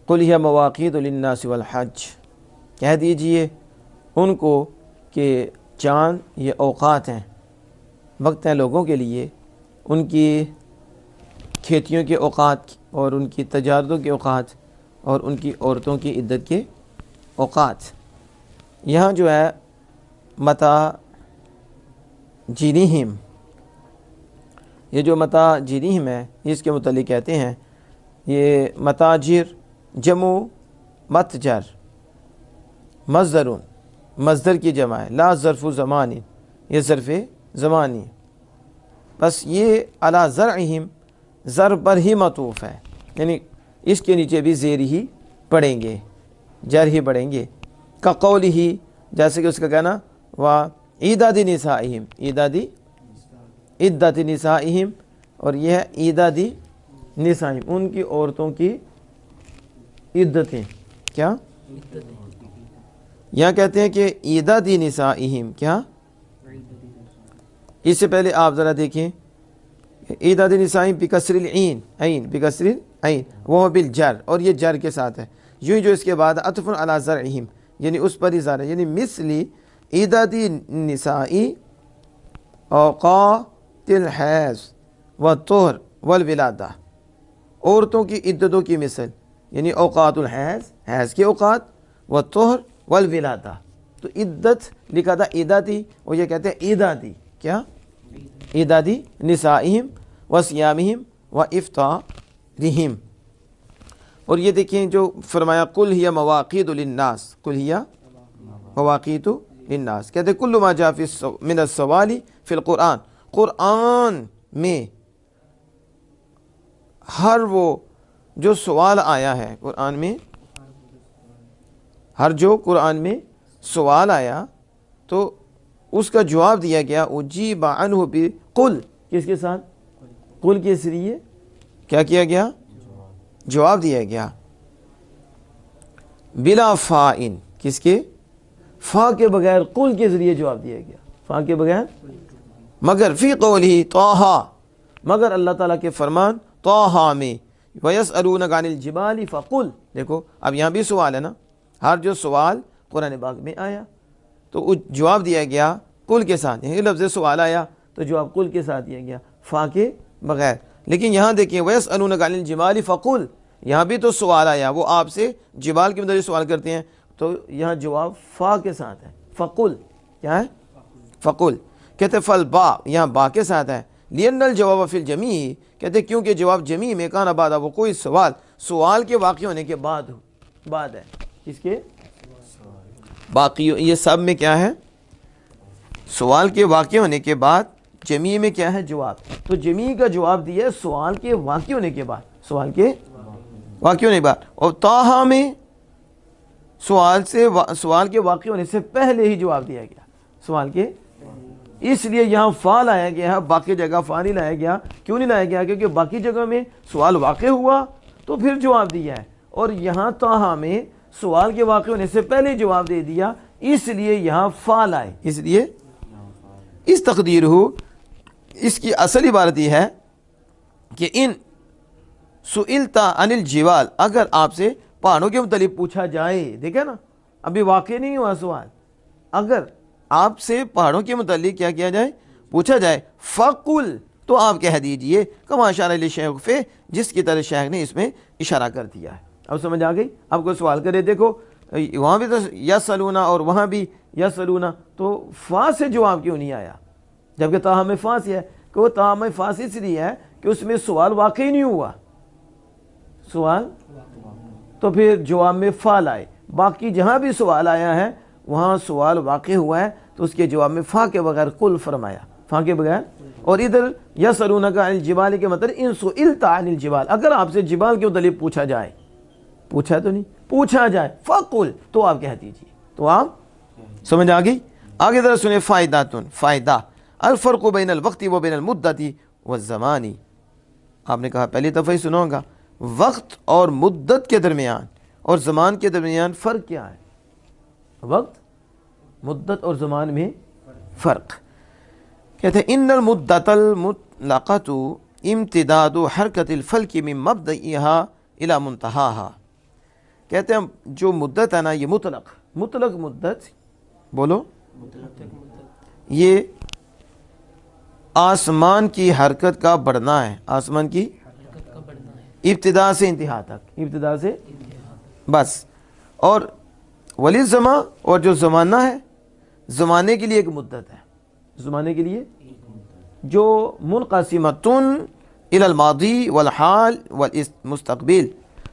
قل ہی مواقیت للناس والحج، کہہ دیجئے ان کو کہ چاند یہ اوقات ہیں، وقت ہیں لوگوں کے لیے، ان کی کھیتیوں کے اوقات اور ان کی تجارتوں کے اوقات اور ان کی عورتوں کی عدت کے اوقات۔ یہاں جو ہے متا جینیہم، یہ جو متا جینیہم ہے اس کے متعلق کہتے ہیں یہ متاجر جمع متجر مصدرون، مصدر کی جمع ہے، لا ظرف زمانی، یہ ظرف زمانی، بس یہ علی زرعہم زر پر ہی معطوف ہے، یعنی اس کے نیچے بھی زیر ہی پڑیں گے، جر ہی پڑیں گے۔ کا قول ہی، جیسے کہ اس کا کہنا وا عیداد نسائہم، عدت نسائہم، اور یہ ہے عیداد نسائہم، ان کی عورتوں کی عدتیں، کیا یہاں کہتے ہیں کہ عیداد نسائہم، کیا اس سے پہلے آپ ذرا دیکھیں عیداد نسائہم بکسر العین، عین بکسر العین وہ بالجر، اور یہ جر کے ساتھ ہے، یوں ہی جو اس کے بعد عطف علی زرعہم، یعنی اس پر اظہار ہے، یعنی مثلی عیداد نسائی اوقات الحیض والطہر والولادہ، عورتوں کی عدتوں کی مثل، یعنی اوقات الحیض، حیض کے اوقات، والطہر والولادہ، تو عدت لکھا تھا عیدادی، اور یہ کہتے ہیں عیدادی، کیا عیدادی نسائہم وصیامہم وافطارہم۔ اور یہ دیکھیں جو فرمایا قل ہی مواقیت للناس، قل ہی مواقیت للناس، کہتے ہیں کل ما جاء من السوال فی القرآن، قرآن میں ہر وہ جو سوال آیا ہے، قرآن میں ہر جو قرآن میں سوال آیا تو اس کا جواب دیا گیا، اجیب عنہ بقل، کس کے ساتھ؟ قل کے ذریعے کیا کیا گیا؟ جواب دیا گیا، بلا فائن، کس کے؟ فا کے بغیر، قل کے ذریعے جواب دیا گیا، فا کے بغیر، مگر فی قولہ طٰہٰ، مگر اللہ تعالیٰ کے فرمان طٰہٰ میں، وَيَسْأَلُونَكَ عَنِ الْجِبَالِ فَقُلْ، دیکھو اب یہاں بھی سوال ہے نا، ہر جو سوال قرآن پاک میں آیا تو جواب دیا گیا قل کے ساتھ، یعنی لفظ سوال آیا تو جواب قل کے ساتھ دیا گیا، فا کے بغیر۔ لیکن یہاں دیکھیں وَيَسْأَلُونَكَ عَنِ الْجِبَالِ فَقُلْ، یہاں بھی تو سوال آیا، وہ آپ سے جبال کے متعلق سوال کرتے ہیں تو یہاں جواب فا کے ساتھ ہے، فَقُلْ، کیا ہے؟ فَقُلْ، کہتے فَالْبَا، یہاں با کے ساتھ ہے، لِأَنَّ الْجَوَابَ فِي الْجَمِيعِ، کہتے کیونکہ جواب جمیع میں کانا بعد، وہ کوئی سوال کے واقع ہونے کے بعد ہے، اس کے باقی، یہ سب میں کیا ہے؟ سوال کے واقع ہونے کے بعد، جمیع میں کیا ہے؟ جواب، تو جمیع کا جواب دیا ہے سوال کے واقع ہونے کے بعد، سوال کے واقع ہونے کے بعد، اور طٰہٰ میں سوال کے واقع ہونے سے پہلے ہی جواب دیا گیا سوال کے، اس لیے یہاں فا لایا گیا ہے، باقی جگہ فا نہیں لایا گیا۔ کیوں نہیں لایا گیا؟ کیونکہ باقی جگہ میں سوال واقع ہوا تو پھر جواب دیا ہے، اور یہاں طٰہٰ میں سوال کے واقع ہونے سے پہلے جواب دے دیا، اس لیے یہاں فا لائے، اس لیے اس تقدیر ہو، اس کی اصل عبارت یہ ہے کہ ان سئلتا عن الجبال، اگر آپ سے پہاڑوں کے متعلق پوچھا جائے، دیکھیں نا ابھی واقع نہیں ہوا سوال، اگر آپ سے پہاڑوں کے متعلق کیا کیا جائے؟ پوچھا جائے، فَقُلْ، تو آپ کہہ دیجئے کما اشارہ الیہ الشیخ فیہ، جس کی طرح شیخ نے اس میں اشارہ کر دیا ہے۔ اب سمجھ آ گئی؟ اب کوئی سوال کرے، دیکھو وہاں بھی تو یسألونا اور وہاں بھی یسألونا، تو فا سے جواب کیوں نہیں آیا جبکہ طٰہٰ میں فا سے ہے؟ کہ وہ طٰہٰ میں فا اس لیے ہے کہ اس میں سوال واقع ہی نہیں ہوا، سوال تو پھر جواب میں فا لائے، باقی جہاں بھی سوال آیا ہے وہاں سوال واقع ہوا ہے تو اس کے جواب میں فا کے بغیر قل فرمایا، فا کے بغیر۔ اور ادھر یسألونک عن الجبال کے مطلب ان سئلت عن الجبال، اگر آپ سے جبال کے متعلق پوچھا جائے، پوچھا تو نہیں، پوچھا جائے، فَقُلْ، تو آپ کہہ دیجئے، تو آپ سمجھ آ گئی؟ آگے ذرا سنیں، فائداتن، فائدہ، الفرق بین الوقت و بین المدت والزمان، آپ نے کہا پہلی دفعہ ہی سنا ہوگا، وقت اور مدت کے درمیان اور زمان کے درمیان فرق کیا ہے؟ وقت، مدت اور زمان میں فرق، کہتے ہیں ان المدت المطلقۃ امتداد حرکت الفلک من مبدئها الى منتہاها، کہتے ہیں جو مدت ہے نا یہ مطلق مدت، بولو، یہ آسمان کی حرکت کا بڑھنا ہے، آسمان کی ابتدا سے انتہا تک، ابتدا سے بس. اور ولی زمان، اور جو زمانہ ہے، زمانے کے لیے ایک مدت ہے، زمانے کے لیے جو منقسمتن الی الماضی والحال والمستقبل،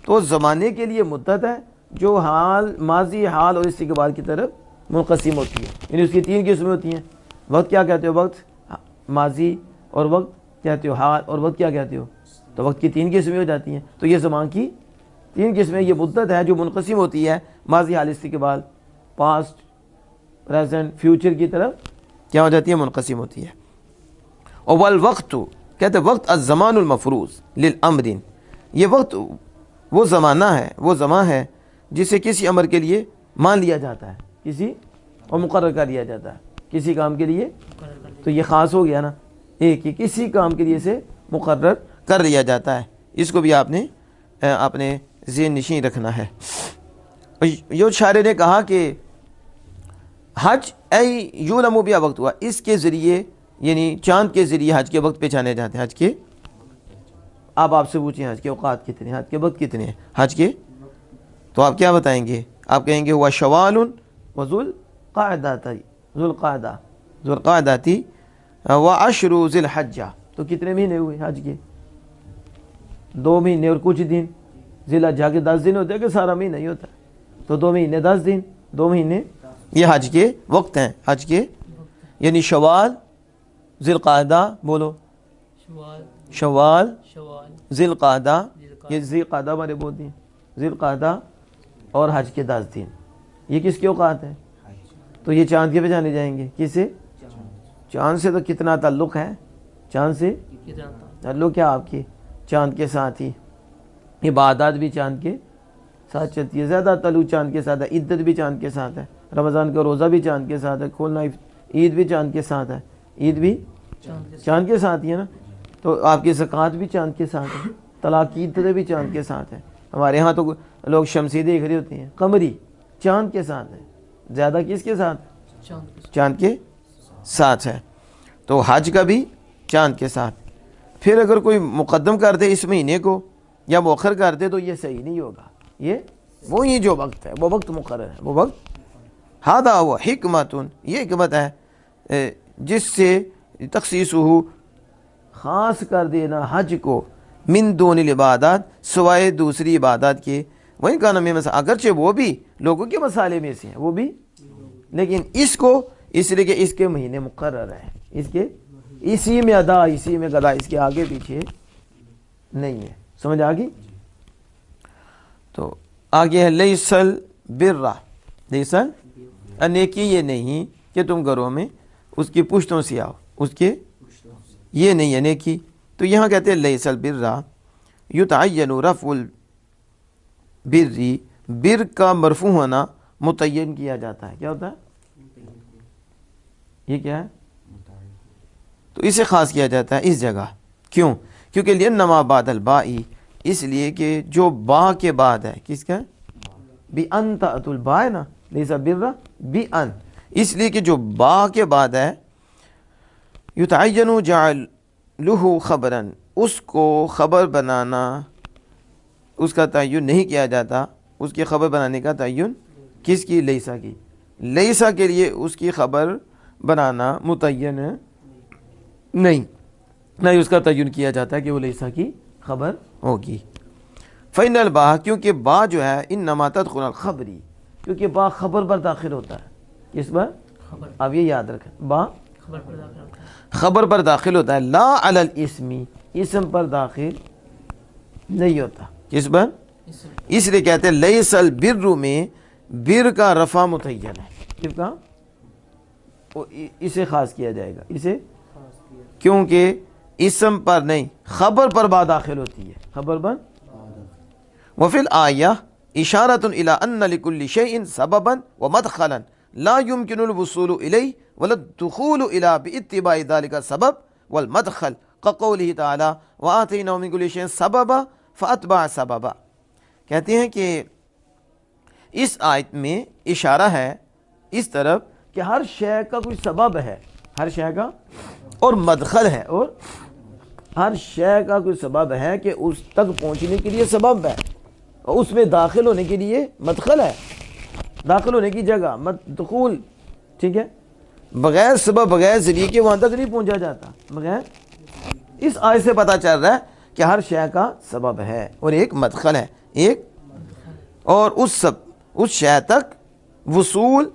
تو زمانے کے لیے مدت ہے جو حال، ماضی، حال اور استقبال کی طرف منقسم ہوتی ہے. یعنی اس کی 3 قسمیں ہوتی ہیں. وقت کیا کہتے ہو؟ وقت ماضی، اور وقت کہتے ہو حال، اور وقت کیا کہتے ہو؟ تو وقت کی 3 قسمیں ہو جاتی ہیں. تو یہ زمان کی 3 قسمیں، یہ مدت ہے جو منقسم ہوتی ہے ماضی، حال، استقبال، پاسٹ، پریزنٹ، فیوچر کی طرف کیا ہو جاتی ہے؟ منقسم ہوتی ہے. اور والوقت کہتے ہیں وقت الزمان المفروض للامر، یہ وقت وہ زمانہ ہے، وہ زمان ہے جسے کسی امر کے لیے مان لیا جاتا ہے، کسی اور مقرر کر لیا جاتا ہے کسی کام کے لیے. تو یہ خاص ہو گیا نا، ایک ہی کسی کام کے لیے سے مقرر کر لیا جاتا ہے. اس کو بھی آپ نے اپنے ذہن نشین رکھنا ہے. یہ شاعر نے کہا کہ حج ای یولم بیا وقت ہوا، اس کے ذریعے یعنی چاند کے ذریعے حج کے وقت پہچانے جاتے ہیں. حج کے، آپ سے پوچھیں حج کے اوقات کتنے، حج کے وقت کتنے ہیں حج کے، تو آپ کیا بتائیں گے؟ آپ کہیں گے ہوا شوال و ذوالقعدہ تھی و عشر ذی الحجہ. تو کتنے مہینے ہوئے حج کے؟ 2 مہینے اور کچھ دن. ذی الحجہ کے 10 دن ہوتے ہیں کہ سارا مہینہ ہی ہوتا ہے؟ تو 2 مہینے 10 دن، 2 مہینے یہ حج کے وقت ہیں. حج کے یعنی شوال، ذی القعدہ، بولو، شوال، ذی القعدہ، یہ ذی القعدہ ہمارے بولتے ہیں، ذی القعدہ، اور حج کے 10 دن. یہ کس کے اوقات ہیں؟ تو یہ چاند کے پہچانے جائیں گے. کس سے؟ چاند سے. تو کتنا تعلق ہے چاند سے؟ تعلق کیا آپ کی؟ چاند کے ساتھ ہی. عبادات بھی چاند کے ساتھ چلتی ہے، زیادہ تعلق چاند کے ساتھ ہے. عدت بھی چاند کے ساتھ ہے، رمضان کا روزہ بھی چاند کے ساتھ ہے، کھولنا عید بھی چاند کے ساتھ ہے، عید بھی چاند کے ساتھ ہی ہے نا. تو آپ کی زکوٰۃ بھی چاند کے ساتھ ہے، طلاق کی عدت بھی چاند کے ساتھ ہے. ہمارے ہاں تو لوگ شمسی دیکھ رہے ہوتے ہیں، قمری چاند کے ساتھ ہے. زیادہ کس کے ساتھ؟ چاند کے ساتھ ہے. تو حج کا بھی چاند کے ساتھ. پھر اگر کوئی مقدم کر دے اس مہینے کو یا مؤخر کر دے تو یہ صحیح نہیں ہوگا. یہ وہی جو وقت ہے، وہ وقت مقرر ہے، وہ وقت. ہذا ہوا حکمت، یہ حکمت ہے جس سے تخصیصہ خاص کر دینا حج کو من دون العبادات، سوائے دوسری عبادات کے. وہیں کا نام اگرچہ وہ بھی لوگوں کے مسالے میں سے ہیں، وہ بھی، لیکن اس کو اس لیے کہ اس کے مہینے مقرر ہیں، اس کے اسی میں ادا، اسی میں گدا، اس کے آگے پیچھے نہیں ہے. سمجھ آ گئی؟ تو آگے ہے لیس البر، لیس نیکی یہ نہیں کہ تم گھروں میں اس کی پشتوں سے آؤ، اس کے یہ نہیں ہے نیکی. تو یہاں کہتے ہیں لیس البر یتعین رفع البر، بر کا مرفوع ہونا متعین کیا جاتا ہے. کیا ہوتا ہے؟ یہ کیا ہے؟ تو اسے خاص کیا جاتا ہے اس جگہ. کیوں؟ کیونکہ لِأَنَّمَا بَعْدَ الْبَاءِ، اس لیے کہ جو با کے بعد ہے، کس کا ہے؟ بِأَن تَأْتُوا الْبَاءِ نا، لیسا بِرَّ بِأَن، اس لیے کہ جو با کے بعد ہے یتعین جعلہ خبرا، اس کو خبر بنانا، اس کا تعین نہیں کیا جاتا. اس کی خبر بنانے کا تعین کس کی؟ لیسا کی. لیسا کے لیے اس کی خبر بنانا متعین نہیں، نہ اس کا تعین کیا جاتا ہے کہ وہ لیسا کی خبر ہوگی. فإن الباء، کیونکہ با جو ہے انما تدخل الخبری، کیونکہ با خبر پر داخل ہوتا ہے. کس پر؟ اب یہ یاد رکھیں، با خبر پر داخل ہوتا ہے، لا علی الاسم، اسم پر داخل نہیں ہوتا. کس پر؟ اس لیے کہتے ہیں لیس البر میں بر کا رفع متعین ہے. کس کا؟ اسے خاص کیا جائے گا، اسے، کیونکہ اسم پر نہیں، خبر پر با داخل ہوتی ہے، خبر پر. وفی الآیہ اشارۃ الی ان لکل شیء سببا ومدخلا لا يمكن الوصول الیہ ولا الدخول الی باتباع ذلك السبب والمدخل كقوله تعالی وآتیناہ من کل شیء سببا فاتبع سببا. کہتے ہیں کہ اس آیت میں اشارہ ہے اس طرف کہ ہر شے کا کوئی سبب ہے، ہر شے کا اور مدخل ہے، اور ہر شے کا کوئی سبب ہے کہ اس تک پہنچنے کے لیے سبب ہے، اور اس میں داخل ہونے کے لیے مدخل ہے، داخل ہونے کی جگہ دخول، ٹھیک ہے؟ بغیر سبب بغیر ذریعے کے وہاں تک نہیں پہنچا جاتا، بغیر اس آیت سے پتہ چل رہا ہے کہ ہر شے کا سبب ہے اور ایک مدخل ہے، ایک اور اس شے تک وصول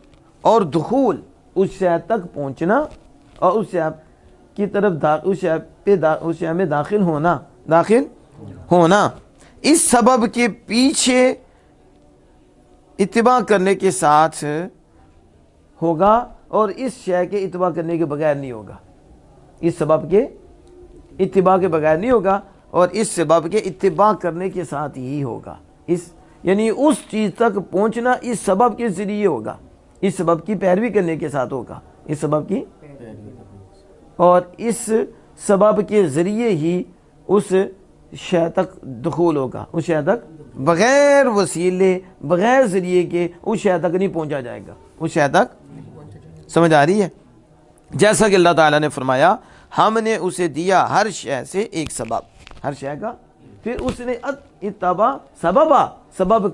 اور دخول، اس شے تک پہنچنا اور اس شے کی طرف اس شے میں داخل ہونا اس سبب کے پیچھے اتباع کرنے کے ساتھ ہوگا اور اس شے کے اتباع کرنے کے بغیر نہیں ہوگا، اس سبب کے اتباع کے بغیر نہیں ہوگا اور اس سبب کے اتباع کرنے کے ساتھ ہی ہوگا، یعنی اس چیز تک پہنچنا اس سبب کے ذریعے ہوگا، اس سبب کی پیروی کرنے کے ساتھ ہوگا، اس سبب کی اور اس سبب کے ذریعے ہی اس شے تک دخول ہوگا، اس شے تک بغیر وسیلے بغیر ذریعے کے اس شے تک نہیں پہنچا جائے گا، اس شے تک، سمجھ آ رہی ہے؟ جیسا کہ اللہ تعالیٰ نے فرمایا ہم نے اسے دیا ہر شے سے ایک سبب، ہر شے کا، پھر اس نے اتبع سبب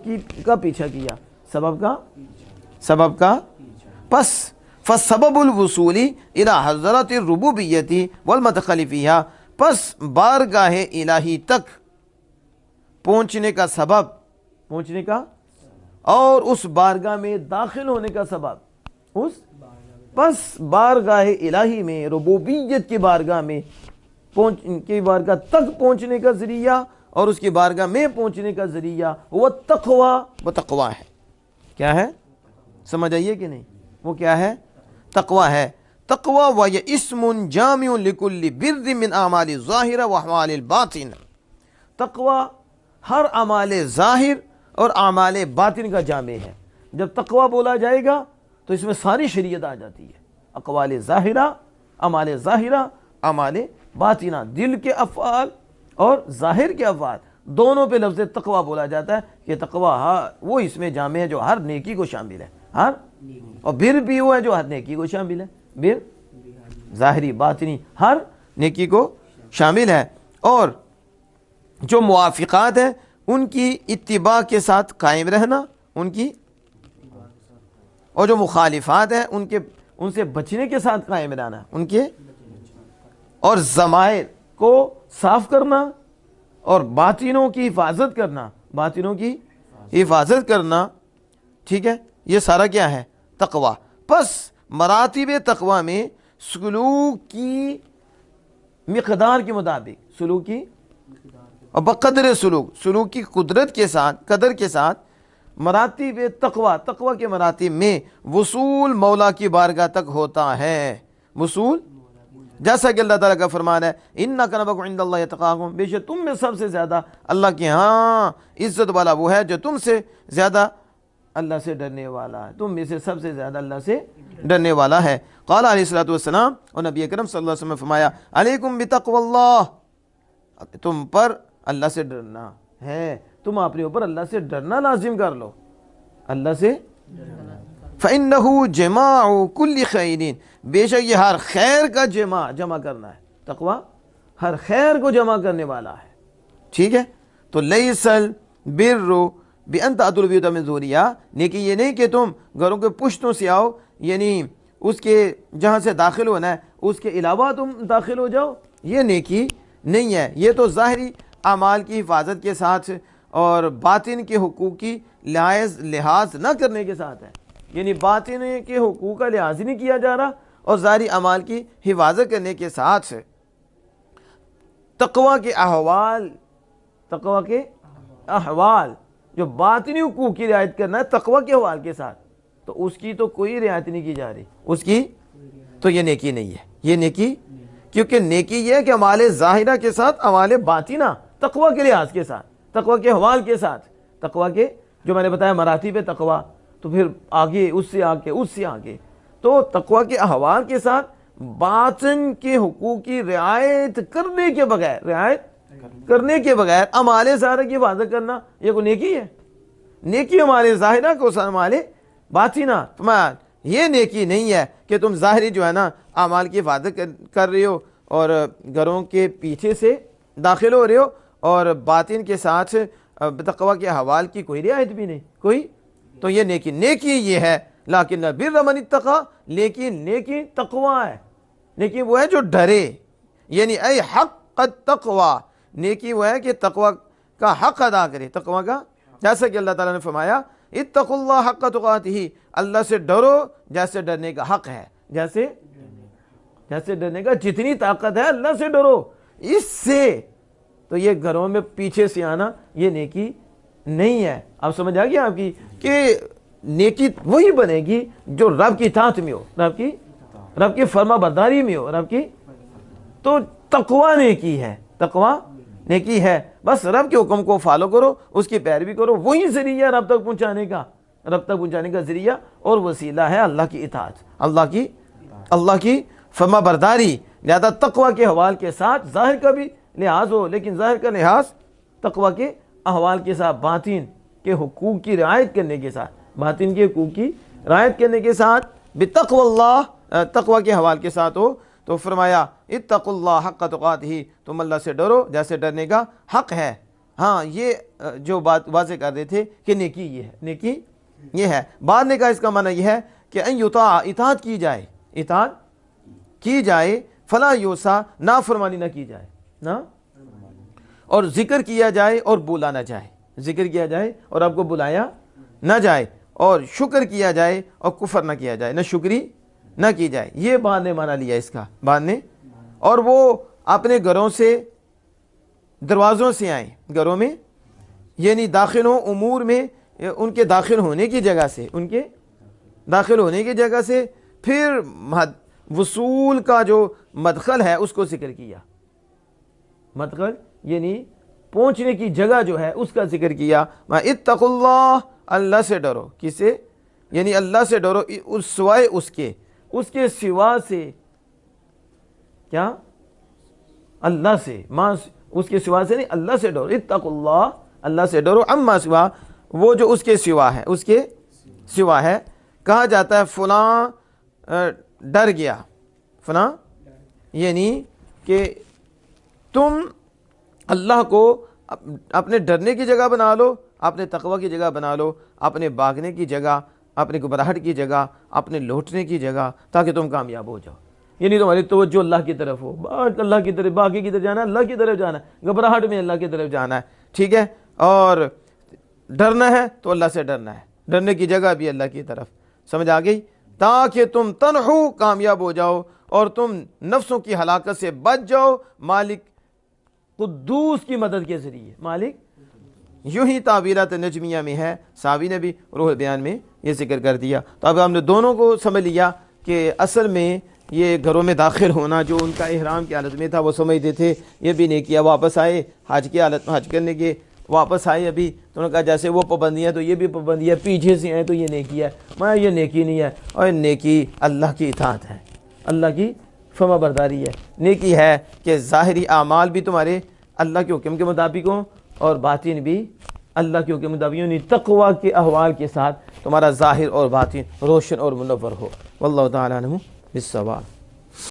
کا پیچھا کیا، سبب کا پس فسبب الوصول الى حضرت الربوبیت والمدخل فیہا، پس بارگاہ الہی تک پہنچنے کا سبب، پہنچنے کا اور اس بارگاہ میں داخل ہونے کا سبب، پس بارگاہ الہی میں ربوبیت کی بارگاہ میں بارگاہ تک پہنچنے کا ذریعہ اور اس کی بارگاہ میں پہنچنے کا ذریعہ وہ تقوی ہے، کیا ہے؟ سمجھ آئیے کہ نہیں؟ وہ کیا ہے؟ تقوی ہے۔ تقوی وَيَ اسم جامع لكل بر من اعمال الظاہرہ واعمال الباطن، تقوی ہر اعمال ظاہر اور اعمال باطن کا جامع ہے۔ جب تقوی بولا جائے گا تو اس میں ساری شریعت آ جاتی ہے، اقوال ظاہرہ، اعمال ظاہرہ، اعمال باطنہ، دل کے افعال اور ظاہر کے افعال دونوں پہ لفظ تقوی بولا جاتا ہے کہ تقوی وہ اس میں جامع ہے جو ہر نیکی کو شامل ہے، ہر، اور بر بھی وہ ہے جو ہر نیکی کو شامل ہے، بر ظاہری باطنی ہر نیکی کو شامل ہے، اور جو موافقات ہیں ان کی اتباع کے ساتھ قائم رہنا، ان کی، اور جو مخالفات ہیں ان سے بچنے کے ساتھ قائم رہنا، ان کے، اور ضمائر کو صاف کرنا اور باطنوں کی حفاظت کرنا، ٹھیک ہے؟ یہ سارا کیا ہے؟ تقوی۔ پس مراتب تقوی میں سلوک کی مقدار کے مطابق، سلوک کی اور بقدر سلوک کی قدر کے ساتھ مراتب تقوی کے مراتب میں وصول مولا کی بارگاہ تک ہوتا ہے، وصول، جیسا کہ اللہ تعالیٰ کا فرمان ہے اِنَّ أَكْرَمَكُمْ عِندَ اللَّهِ أَتْقَاكُمْ، بے شک تم میں سب سے زیادہ اللہ کے ہاں عزت والا وہ ہے جو تم سے زیادہ اللہ سے ڈرنے والا ہے، تم میں سے سب سے زیادہ اللہ سے ڈرنے والا ہے۔ قال علیہ الصلوۃ والسلام، اور نبی اکرم صلی اللہ علیہ وسلم نے فرمایا علیکم بتقوی اللہ، تم پر اللہ سے ڈرنا ہے، تم اپنے اوپر اللہ سے ڈرنا لازم کر لو، اللہ سے، فَإِنَّهُ جِمَاعُ كُلِّ خَيْرٍ، بے شک یہ ہر خیر کا جمع کرنا ہے، تقوی ہر خیر کو جمع کرنے والا ہے، ٹھیک ہے؟ تو لَيْسَ الْبِرُّ بِأَن تَأْتُوا الْبُيُوتَ مِن ظُهُورِهَا، نیکی یہ نہیں کہ تم گھروں کے پشتوں سے آؤ، یعنی اس کے جہاں سے داخل ہونا ہے اس کے علاوہ تم داخل ہو جاؤ، یہ نیکی نہیں ہے، یہ تو ظاہری اعمال کی حفاظت کے ساتھ اور باطن کے حقوق کی لحاظ نہ کرنے کے ساتھ ہے، یعنی باطن کے حقوق کا لحاظ نہیں کیا جا رہا اور ظاہری اعمال کی حفاظت کرنے کے ساتھ تقوی کے احوال جو باطنی حقوق کی رعایت کرنا ہے تقوی کے احوال کے ساتھ، تو اس کی تو کوئی رعایت نہیں کی جا رہی، اس کی تو یہ نیکی نہیں ہے، یہ نیکی، کیونکہ نیکی یہ ہے کہ اعمال ظاہرہ کے ساتھ اعمال باطنہ تقوی کے لحاظ کے ساتھ، تقوی کے احوال کے ساتھ، تقوی کے جو میں نے بتایا مراتب تقوی، تو پھر آگے اس سے آگے تو تقوی کے احوال کے ساتھ باطن کے حقوق کی رعایت کرنے کے بغیر اعمال ظاہرہ کی حفاظت کرنا یہ کوئی نیکی ہے؟ نیکی ہمارے ظاہرہ کو ہمارے باطنہ. تمہارا یہ نیکی نہیں ہے کہ تم ظاہری جو ہے نا اعمال کی حفاظت کر رہے ہو اور گھروں کے پیچھے سے داخل ہو رہے ہو اور باطن کے ساتھ تقوی کے احوال کی کوئی رعایت بھی نہیں کوئی. تو یہ نیکی یہ ہے. لیکن البر من اتقی، لیکن نیکی تقوی ہے. نیکی وہ ہے جو ڈرے، یعنی اے حق التقوی، نیکی وہ ہے کہ تقوی کا حق ادا کرے. تقوی کا، جیسا کہ اللہ تعالیٰ نے فرمایا اتقوا اللہ حق تقاتہ، اللہ سے ڈرو جیسے ڈرنے کا حق ہے، جیسے ڈرنے کا جتنی طاقت ہے اللہ سے ڈرو. اس سے تو یہ گھروں میں پیچھے سے آنا یہ نیکی نہیں ہے. آپ سمجھ آ گیا آپ کی کہ نیکی وہی بنے گی جو رب کی اطاعت میں ہو، رب کی فرما برداری میں ہو، رب کی. تو تقوی نیکی ہے، تقوی نیکی ہے. بس رب کے حکم کو فالو کرو، اس کی پیروی کرو، وہی ذریعہ رب تک پہنچانے کا ذریعہ اور وسیلہ ہے اللہ کی اطاعت، اللہ کی فرما برداری. لہذا تقوی کے حوال کے ساتھ ظاہر کا بھی لحاظ ہو، لیکن ظاہر کا لحاظ تقوی کے احوال کے ساتھ، باطن کے حقوق کی رعایت کرنے کے ساتھ، باطن کے حقوق کی رعایت کرنے کے ساتھ بتقوی اللہ، تقوی کے حوال کے ساتھ ہو. تو فرمایا اتقوا اللہ حق تقاتہ، تم اللہ سے ڈرو جیسے ڈرنے کا حق ہے. ہاں یہ جو بات واضح کر رہے تھے کہ نیکی یہ ہے، نیکی یہ ہے. بعد نے کہا اس کا معنی یہ ہے کہ ان یطاع، اطاعت کی جائے، فلا یوسا، نافرمانی نہ کی جائے، نہ، اور ذکر کیا جائے اور بولا نہ جائے، ذکر کیا جائے اور آپ کو بلایا نہ جائے، اور شکر کیا جائے اور کفر نہ کیا جائے، نہ شکری نہ کی جائے. یہ بعد نے معنی لیا اس کا، بعد نے. اور وہ اپنے گھروں سے، دروازوں سے آئیں، گھروں میں یعنی داخل ہوں امور میں، ان کے داخل ہونے کی جگہ سے، پھر وصول کا جو مدخل ہے اس کو ذکر کیا. مدخل یعنی پہنچنے کی جگہ جو ہے اس کا ذکر کیا. اتقوا اللہ، اللہ سے ڈرو. کسے؟ یعنی اللہ سے ڈرو، سوائے اس کے سوا سے. کیا؟ اللہ سے، اس کے سوا سے نہیں، اللہ سے ڈرو. اتقوا اللہ، اللہ سے ڈرو. اما سوا، وہ جو اس کے سوا ہے. کہا جاتا ہے فلاں ڈر گیا، فلاں یعنی کہ تم اللہ کو اپنے ڈرنے کی جگہ بنا لو، اپنے تقوی کی جگہ بنا لو، اپنے بھاگنے کی جگہ، اپنے گھبراہٹ کی جگہ، اپنے لوٹنے کی جگہ، تاکہ تم کامیاب ہو جاؤ. یعنی تمہاری توجہ اللہ کی طرف ہو، اللہ کی طرف، باقی کی طرف جانا ہے، اللہ کی طرف جانا ہے، گھبراہٹ میں اللہ کی طرف جانا ہے. ٹھیک ہے. اور ڈرنا ہے تو اللہ سے ڈرنا ہے، ڈرنے کی جگہ بھی اللہ کی طرف. سمجھ آ گئی؟ تاکہ تم تنحو، کامیاب ہو جاؤ اور تم نفسوں کی ہلاکت سے بچ جاؤ مالک قدوس کی مدد کے ذریعے. مالک، یوں ہی تعبیرات نجمیہ میں ہے، صحابی نے بھی روح البیان میں یہ ذکر کر دیا. تو اب ہم نے دونوں کو سمجھ لیا کہ اصل میں یہ گھروں میں داخل ہونا جو ان کا احرام کی حالت میں تھا وہ سمجھتے تھے یہ بھی نہیں کیا. واپس آئے حج کی حالت میں، حج کرنے کے واپس آئے ابھی تو انہوں نے کہا جیسے وہ پابندیاں تو یہ بھی پابندیاں، پیچھے سے آئے تو یہ نیکی ہے. میں یہ نیکی نہیں ہے، اور نیکی اللہ کی اطاعت ہے، اللہ کی فرما برداری ہے. نیکی ہے کہ ظاہری اعمال بھی تمہارے اللہ کے حکم کے مطابق ہوں اور باطن بھی اللہ کے حکم کے مطابق، یعنی تقوی کے احوال کے ساتھ تمہارا ظاہر اور باطن روشن اور منور ہو. واللہ تعالیٰ عنہ بالصواب.